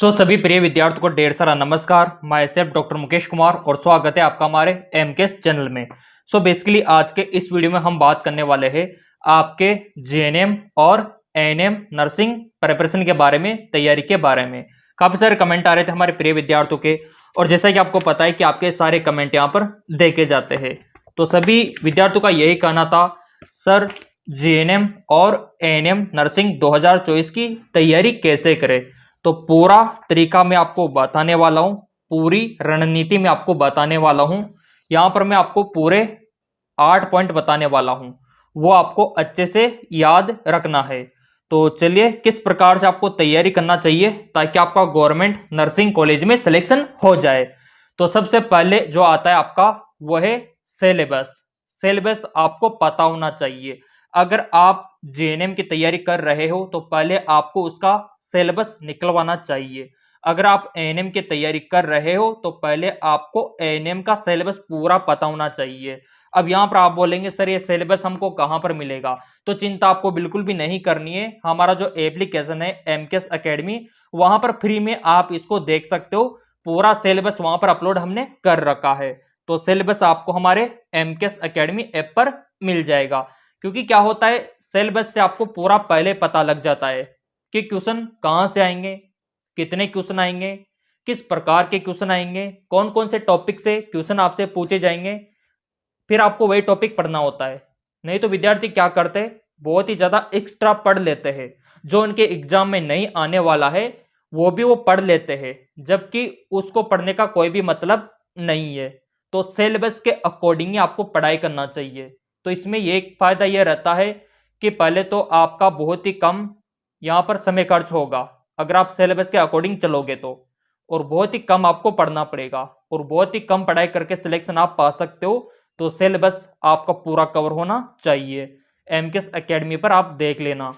सभी प्रिय विद्यार्थियों को ढेर सारा नमस्कार। My self doctor Mukesh Kumar और स्वागत है आपका हमारे एमकेएस चैनल में। बेसिकली आज के इस वीडियो में हम बात करने वाले हैं आपके जीएनएम और एएनएम नर्सिंग प्रिपरेशन के बारे में, तैयारी के बारे में। काफी सारे कमेंट आ रहे थे हमारे प्रिय विद्यार्थियों के, और जैसा कि आपको पता है कि आपके सारे कमेंट यहाँ पर देखे जाते हैं। तो सभी विद्यार्थियों का यही कहना था, सर जीएनएम और एएनएम नर्सिंग 2024 की तैयारी कैसे करें। तो पूरा तरीका मैं आपको बताने वाला हूं, पूरी रणनीति में आपको बताने वाला हूं। यहां पर मैं आपको पूरे 8 पॉइंट बताने वाला हूं, वो आपको अच्छे से याद रखना है। तो चलिए किस प्रकार से आपको तैयारी करना चाहिए ताकि आपका गवर्नमेंट नर्सिंग कॉलेज में सिलेक्शन हो जाए। तो सबसे पहले जो आता है आपका वो है सिलेबस। सिलेबस आपको पता होना चाहिए। अगर आप जीएनएम की तैयारी कर रहे हो तो पहले आपको उसका सिलेबस निकलवाना चाहिए। अगर आप एएनएम की तैयारी कर रहे हो तो पहले आपको एएनएम का सिलेबस पूरा पता होना चाहिए। अब यहाँ पर आप बोलेंगे सर ये सिलेबस हमको कहाँ पर मिलेगा, तो चिंता आपको बिल्कुल भी नहीं करनी है। हमारा जो एप्लीकेशन है एमकेएस एकेडमी, वहां पर फ्री में आप इसको देख सकते हो। पूरा सिलेबस वहां पर अपलोड हमने कर रखा है। तो सिलेबस आपको हमारे एमकेएस एकेडमी ऐप पर मिल जाएगा। क्योंकि क्या होता है, सिलेबस से आपको पूरा पहले पता लग जाता है कि क्वेश्चन कहां से आएंगे, कितने क्वेश्चन आएंगे, किस प्रकार के क्वेश्चन आएंगे, कौन कौन से टॉपिक से क्वेश्चन आपसे पूछे जाएंगे। फिर आपको वही टॉपिक पढ़ना होता है। नहीं तो विद्यार्थी क्या करते हैं, बहुत ही ज्यादा एक्स्ट्रा पढ़ लेते हैं, जो उनके एग्जाम में नहीं आने वाला है वो भी वो पढ़ लेते हैं, जबकि उसको पढ़ने का कोई भी मतलब नहीं है। तो सिलेबस के अकॉर्डिंग ही आपको पढ़ाई करना चाहिए। तो इसमें ये एक फायदा ये रहता है कि पहले तो आपका बहुत ही कम यहाँ पर समय खर्च होगा अगर आप सिलेबस के अकॉर्डिंग चलोगे तो, और बहुत ही कम आपको पढ़ना पड़ेगा, और बहुत ही कम पढ़ाई करके सिलेक्शन आप पा सकते हो। तो सिलेबस आपका पूरा कवर होना चाहिए। एमकेएस एकेडमी पर आप देख लेना।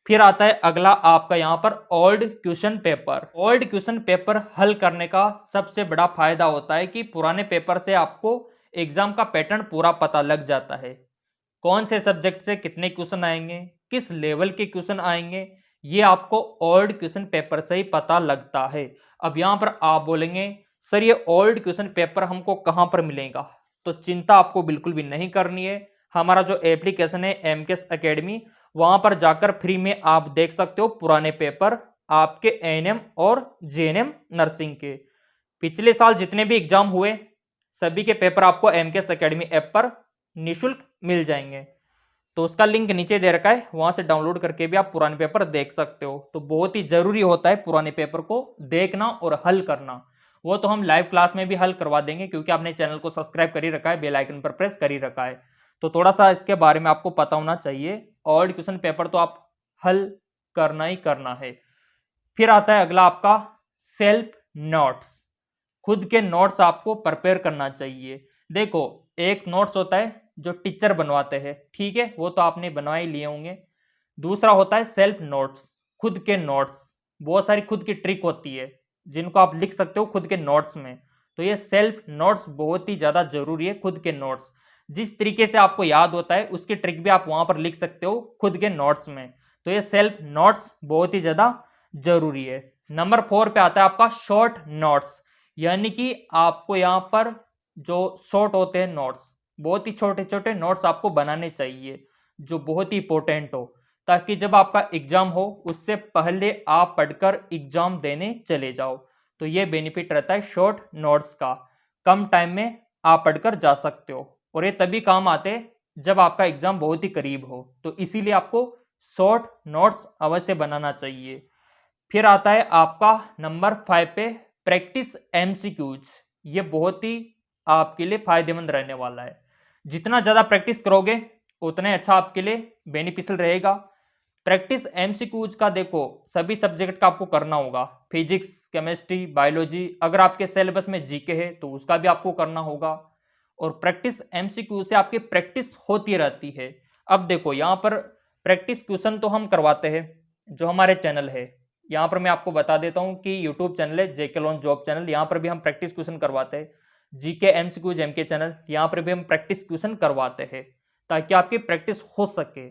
फिर आता है अगला आपका यहाँ पर old question paper. Old question paper हल करने का सबसे बड़ा फायदा होता है कि पुराने पेपर से आपको एग्जाम का पैटर्न पूरा पता लग जाता है। कौन से सब्जेक्ट से कितने क्वेश्चन आएंगे, किस लेवल के क्वेश्चन आएंगे, ये आपको ओल्ड क्वेश्चन पेपर से ही पता लगता है। अब यहाँ पर आप बोलेंगे सर ये ओल्ड क्वेश्चन पेपर हमको कहाँ पर मिलेगा, तो चिंता आपको बिल्कुल भी नहीं करनी है। हमारा जो एप्लीकेशन है एमकेएस एकेडमी, वहां पर जाकर फ्री में आप देख सकते हो पुराने पेपर आपके एएनएम और जीएनएम नर्सिंग के। पिछले साल जितने भी एग्जाम हुए सभी के पेपर आपको एमकेएस एकेडमी ऐप पर निःशुल्क मिल जाएंगे। तो उसका लिंक नीचे दे रखा है, वहां से डाउनलोड करके भी आप पुराने पेपर देख सकते हो। तो बहुत ही जरूरी होता है पुराने पेपर को देखना और हल करना। वो तो हम लाइव क्लास में भी हल करवा देंगे, क्योंकि आपने चैनल को सब्सक्राइब कर ही रखा है, बेल आइकन पर प्रेस कर ही रखा है। तो थोड़ा सा इसके बारे में आपको पता होना चाहिए। ओल्ड क्वेश्चन पेपर तो आप हल करना ही करना है। फिर आता है अगला आपका सेल्फ नोट्स। खुद के नोट्स आपको प्रिपेयर करना चाहिए। देखो, एक नोट्स होता है जो टीचर बनवाते हैं, ठीक है, वो तो आपने बनवा ही लिए होंगे। दूसरा होता है सेल्फ नोट्स, खुद के नोट्स। बहुत सारी खुद की ट्रिक होती है जिनको आप लिख सकते हो खुद के नोट्स में। तो ये सेल्फ नोट्स बहुत ही ज्यादा जरूरी है। खुद के नोट्स जिस तरीके से आपको याद होता है उसकी ट्रिक भी आप वहां पर लिख सकते हो खुद के नोट्स में। तो ये सेल्फ नोट्स बहुत ही ज्यादा जरूरी है। नंबर 4 पे आता है आपका शॉर्ट नोट्स, यानी कि आपको यहाँ पर जो शॉर्ट होते हैं नोट्स, बहुत ही छोटे छोटे नोट्स आपको बनाने चाहिए जो बहुत ही इंपॉर्टेंट हो, ताकि जब आपका एग्जाम हो उससे पहले आप पढ़कर एग्जाम देने चले जाओ। तो ये बेनिफिट रहता है शॉर्ट नोट्स का, कम टाइम में आप पढ़कर जा सकते हो। और ये तभी काम आते हैं जब आपका एग्जाम बहुत ही करीब हो। तो इसीलिए आपको शॉर्ट नोट्स अवश्य बनाना चाहिए। फिर आता है आपका नंबर 5 पे प्रैक्टिस एमसीक्यूज। ये बहुत ही आपके लिए फायदेमंद रहने वाला है। जितना ज़्यादा प्रैक्टिस करोगे उतना अच्छा आपके लिए बेनिफिशियल रहेगा। प्रैक्टिस एमसीक्यूज का देखो, सभी सब्जेक्ट का आपको करना होगा, फिजिक्स, केमिस्ट्री, बायोलॉजी। अगर आपके सिलेबस में जीके है तो उसका भी आपको करना होगा। और प्रैक्टिस एमसीक्यू से आपकी प्रैक्टिस होती रहती है। अब देखो, यहाँ पर प्रैक्टिस क्वेश्चन तो हम करवाते हैं जो हमारे चैनल है। यहाँ पर मैं आपको बता देता हूँ कि यूट्यूब चैनल है जेके लॉन्च जॉब चैनल, यहाँ पर भी हम प्रैक्टिस क्वेश्चन करवाते हैं। जीके एमसीक्यूज एमके चैनल, यहाँ पर भी हम प्रैक्टिस क्वेश्चन करवाते हैं ताकि आपकी प्रैक्टिस हो सके।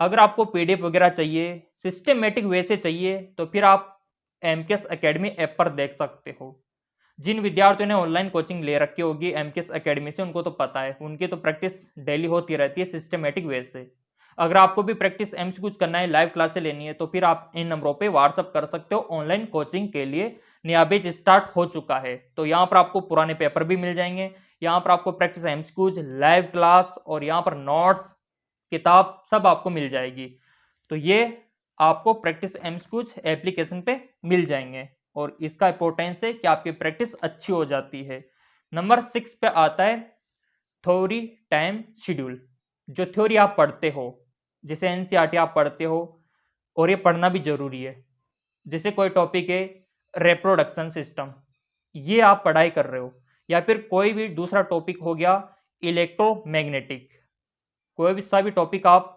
अगर आपको पीडीएफ वगैरह चाहिए, सिस्टमेटिक वे से चाहिए, तो फिर आप एमकेएस एकेडमी ऐप पर देख सकते हो। जिन विद्यार्थियों ने ऑनलाइन कोचिंग ले रखी होगी एमकेएस एकेडमी से, उनको तो पता है, उनकी तो प्रैक्टिस डेली होती रहती है सिस्टमेटिक वे से। अगर आपको भी प्रैक्टिस एमसीक्यूज करना है, लाइव क्लासेस लेनी है, तो फिर आप इन नंबरों पे व्हाट्सअप कर सकते हो। ऑनलाइन कोचिंग के लिए नया बैच स्टार्ट हो चुका है। तो यहाँ पर आपको पुराने पेपर भी मिल जाएंगे, यहाँ पर आपको प्रैक्टिस एमसीक्यूज, लाइव क्लास और यहाँ पर नोट्स, किताब सब आपको मिल जाएगी। तो ये आपको प्रैक्टिस एमसीक्यूज एप्लीकेशन पे मिल जाएंगे और इसका इंपॉर्टेंस है कि आपकी प्रैक्टिस अच्छी हो जाती है। नंबर 6 पे आता है थ्योरी टाइम शेड्यूल। जो थ्योरी आप पढ़ते हो, जैसे एनसीईआरटी आप पढ़ते हो, और ये पढ़ना भी जरूरी है। जैसे कोई टॉपिक है रिप्रोडक्शन सिस्टम, ये आप पढ़ाई कर रहे हो, या फिर कोई भी दूसरा टॉपिक हो गया इलेक्ट्रोमैग्नेटिक, कोई भी सा भी टॉपिक आप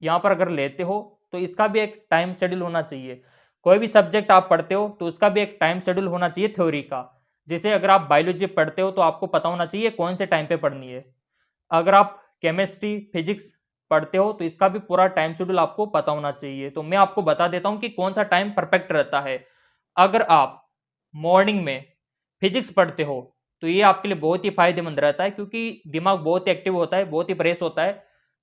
यहाँ पर अगर लेते हो तो इसका भी एक टाइम शेड्यूल होना चाहिए। कोई भी सब्जेक्ट आप पढ़ते हो तो उसका भी एक टाइम शेड्यूल होना चाहिए थ्योरी का। जैसे अगर आप बायोलॉजी पढ़ते हो तो आपको पता होना चाहिए कौन से टाइम पे पढ़नी है। अगर आप केमिस्ट्री फिजिक्स पढ़ते हो तो इसका भी पूरा टाइम शेड्यूल आपको पता होना चाहिए। तो मैं आपको बता देता हूँ कि कौन सा टाइम परफेक्ट रहता है। अगर आप मॉर्निंग में फिजिक्स पढ़ते हो तो ये आपके लिए बहुत ही फायदेमंद रहता है, क्योंकि दिमाग बहुत ही एक्टिव होता है, बहुत ही फ्रेश होता है।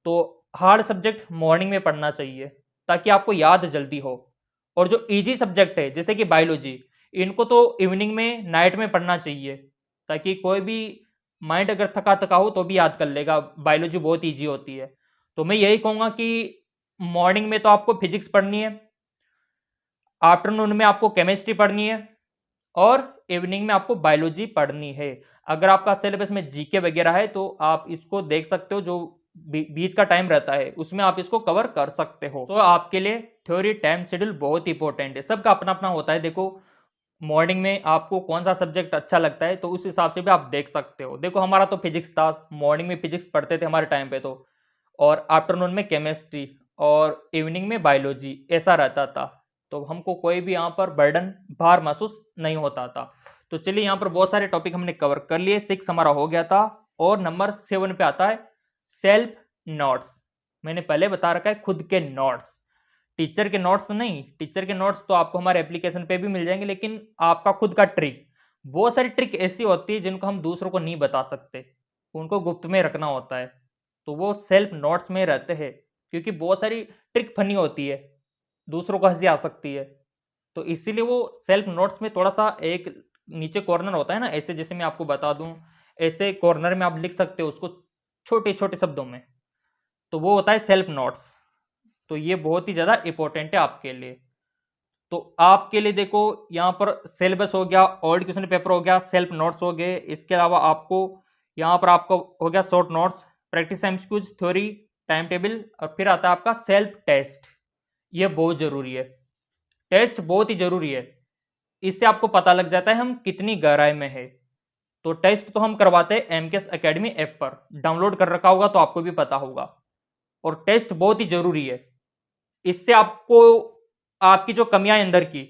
तो हार्ड सब्जेक्ट मॉर्निंग में पढ़ना चाहिए ताकि आपको याद जल्दी हो। और जो इजी सब्जेक्ट है जैसे कि बायोलॉजी, इनको तो इवनिंग में, नाइट में पढ़ना चाहिए, ताकि कोई भी माइंड अगर थका थका हो तो भी याद कर लेगा। बायोलॉजी बहुत ईजी होती है। तो मैं यही कहूँगा कि मॉर्निंग में तो आपको फिजिक्स पढ़नी है, आफ्टरनून में आपको केमिस्ट्री पढ़नी है और इवनिंग में आपको बायोलॉजी पढ़नी है। अगर आपका सिलेबस में जीके वगैरह है तो आप इसको देख सकते हो, जो बीच का टाइम रहता है उसमें आप इसको कवर कर सकते हो। तो आपके लिए थ्योरी टाइम शेड्यूल बहुत इंपॉर्टेंट है। सबका अपना अपना होता है। देखो मॉर्निंग में आपको कौन सा सब्जेक्ट अच्छा लगता है तो उस हिसाब से भी आप देख सकते हो। देखो हमारा तो फिजिक्स था, मॉर्निंग में फिजिक्स पढ़ते थे हमारे टाइम पे तो, और आफ्टरनून में केमिस्ट्री और इवनिंग में बायोलॉजी, ऐसा रहता था। तो हमको कोई भी यहाँ पर बर्डन, भार महसूस नहीं होता था। तो चलिए यहाँ पर बहुत सारे टॉपिक हमने कवर कर लिए। 6 हमारा हो गया था। और नंबर 7 पे आता है सेल्फ नोट्स। मैंने पहले बता रखा है खुद के नोट्स, टीचर के नोट्स नहीं। टीचर के नोट्स तो आपको हमारे एप्लीकेशन पे भी मिल जाएंगे, लेकिन आपका खुद का ट्रिक, बहुत सारी ट्रिक ऐसी होती है जिनको हम दूसरों को नहीं बता सकते, उनको गुप्त में रखना होता है। तो वो सेल्फ नोट्स में रहते हैं, क्योंकि बहुत सारी ट्रिक फनी होती है, दूसरों को हंसी आ सकती है। तो इसीलिए वो सेल्फ नोट्स में थोड़ा सा एक नीचे कॉर्नर होता है ना, ऐसे जैसे मैं आपको बता दूं, ऐसे कॉर्नर में आप लिख सकते हो उसको छोटे छोटे शब्दों में, तो वो होता है सेल्फ नोट्स। तो ये बहुत ही ज़्यादा इंपॉर्टेंट है आपके लिए। तो आपके लिए देखो यहाँ पर सिलेबस हो गया, ओल्ड क्वेश्चन पेपर हो गया, सेल्फ नोट्स हो गए। इसके अलावा आपको यहाँ पर आपको हो गया short notes, practice MCQs, theory, time table, और फिर आता है आपका सेल्फ टेस्ट। ये बहुत ज़रूरी है, टेस्ट बहुत ही ज़रूरी है। इससे आपको पता लग जाता है हम कितनी गहराई में है। तो टेस्ट तो हम करवाते हैं एमकेएस एकेडमी ऐप पर, डाउनलोड कर रखा होगा तो आपको भी पता होगा। और टेस्ट बहुत ही ज़रूरी है, इससे आपको आपकी जो कमियां अंदर की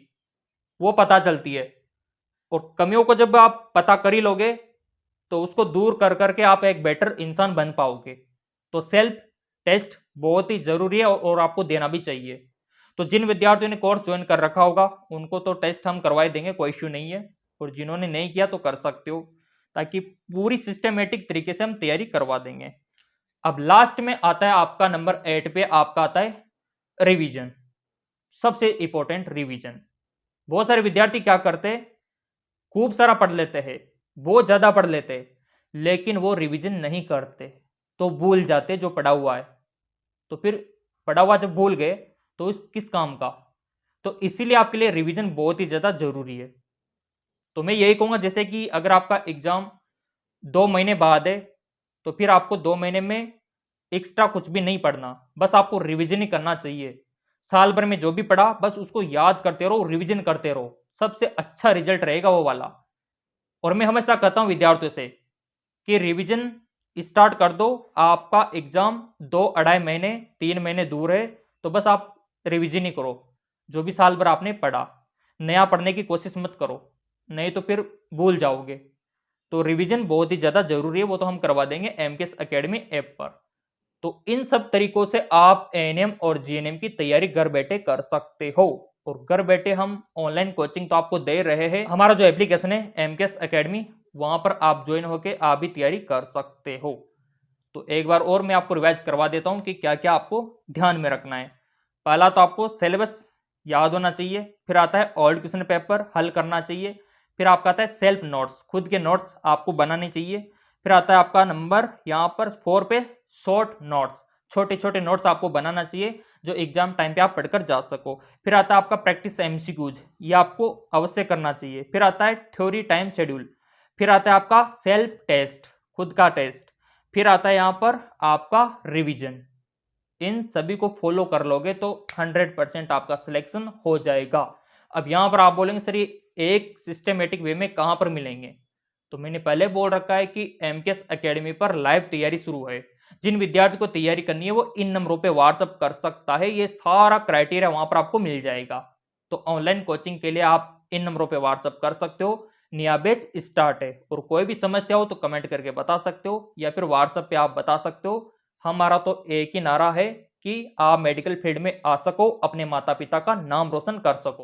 वो पता चलती है। और कमियों को जब आप पता कर ही लोगे तो उसको दूर कर करके आप एक बेटर इंसान बन पाओगे। तो सेल्फ टेस्ट बहुत ही ज़रूरी है और आपको देना भी चाहिए। तो जिन विद्यार्थियों ने कोर्स ज्वाइन कर रखा होगा उनको तो टेस्ट हम करवा ही देंगे, कोई इश्यू नहीं है। और जिन्होंने नहीं किया तो कर सकते हो, ताकि पूरी सिस्टमेटिक तरीके से हम तैयारी करवा देंगे। अब लास्ट में आता है आपका नंबर 8 पे आपका आता है रिवीजन। सबसे इंपॉर्टेंट रिवीजन। बहुत सारे विद्यार्थी क्या करते हैं, खूब सारा पढ़ लेते हैं, बहुत ज्यादा पढ़ लेते हैं, लेकिन वो रिवीजन नहीं करते, तो भूल जाते जो पढ़ा हुआ है। तो फिर पढ़ा हुआ जब भूल गए तो इस किस काम का। तो इसीलिए आपके लिए रिवीजन बहुत ही ज्यादा जरूरी है। तो मैं यही कहूंगा, जैसे कि अगर आपका एग्जाम 2 महीने बाद है तो फिर आपको 2 महीने में एक्स्ट्रा कुछ भी नहीं पढ़ना, बस आपको रिवीजन ही करना चाहिए। साल भर में जो भी पढ़ा बस उसको याद करते रहो, रिवीजन करते रहो, सबसे अच्छा रिजल्ट रहेगा वो वाला। और मैं हमेशा कहता हूँ विद्यार्थियों से कि रिवीजन स्टार्ट कर दो। आपका एग्जाम 2-2.5 महीने 3 महीने दूर है, तो बस आप रिवीजन ही करो जो भी साल भर आपने पढ़ा। नया पढ़ने की कोशिश मत करो, नहीं तो फिर भूल जाओगे। तो रिवीजन बहुत ही ज़्यादा जरूरी है, वो तो हम करवा देंगे एमकेएस एकेडमी ऐप पर। तो इन सब तरीकों से आप एएनएम और जीएनएम की तैयारी घर बैठे कर सकते हो। और घर बैठे हम ऑनलाइन कोचिंग तो आपको दे रहे हैं। हमारा जो एप्लीकेशन है एमकेएस एकेडमी, वहां पर आप ज्वाइन होके आप भी तैयारी कर सकते हो। तो एक बार और मैं आपको रिवाइज करवा देता हूँ कि क्या क्या आपको ध्यान में रखना है। पहला तो आपको सिलेबस याद होना चाहिए, फिर आता है ओल्ड क्वेश्चन पेपर हल करना चाहिए, फिर आपका आता है सेल्फ नोट्स, खुद के नोट्स आपको बनाने चाहिए, फिर आता है आपका नंबर यहाँ पर 4 पे शॉर्ट नोट्स, छोटे छोटे नोट्स आपको बनाना चाहिए जो एग्जाम टाइम पे आप पढ़कर जा सको। फिर आता है आपका प्रैक्टिस एमसीक्यूज, ये आपको अवश्य करना चाहिए। फिर आता है थ्योरी टाइम शेड्यूल, फिर आता है आपका सेल्फ टेस्ट, खुद का टेस्ट, फिर आता है यहाँ पर आपका रिवीजन। इन सभी को फॉलो कर लोगे तो 100% आपका सिलेक्शन हो जाएगा। अब यहाँ पर आप बोलेंगे सर ये एक सिस्टमेटिक वे में कहाँ पर मिलेंगे, तो मैंने पहले बोल रखा है कि एमकेएस एकेडमी पर लाइव तैयारी शुरू है। जिन विद्यार्थी को तैयारी करनी है वो इन नंबरों पे व्हाट्सअप कर सकता है, ये सारा क्राइटेरिया वहां पर आपको मिल जाएगा। तो ऑनलाइन कोचिंग के लिए आप इन नंबरों पे व्हाट्सअप कर सकते हो। नया बैच स्टार्ट है, और कोई भी समस्या हो तो कमेंट करके बता सकते हो या फिर व्हाट्सएप पे आप बता सकते हो। हमारा तो एक ही नारा है कि आप मेडिकल फील्ड में आ सको, अपने माता पिता का नाम रोशन कर सको।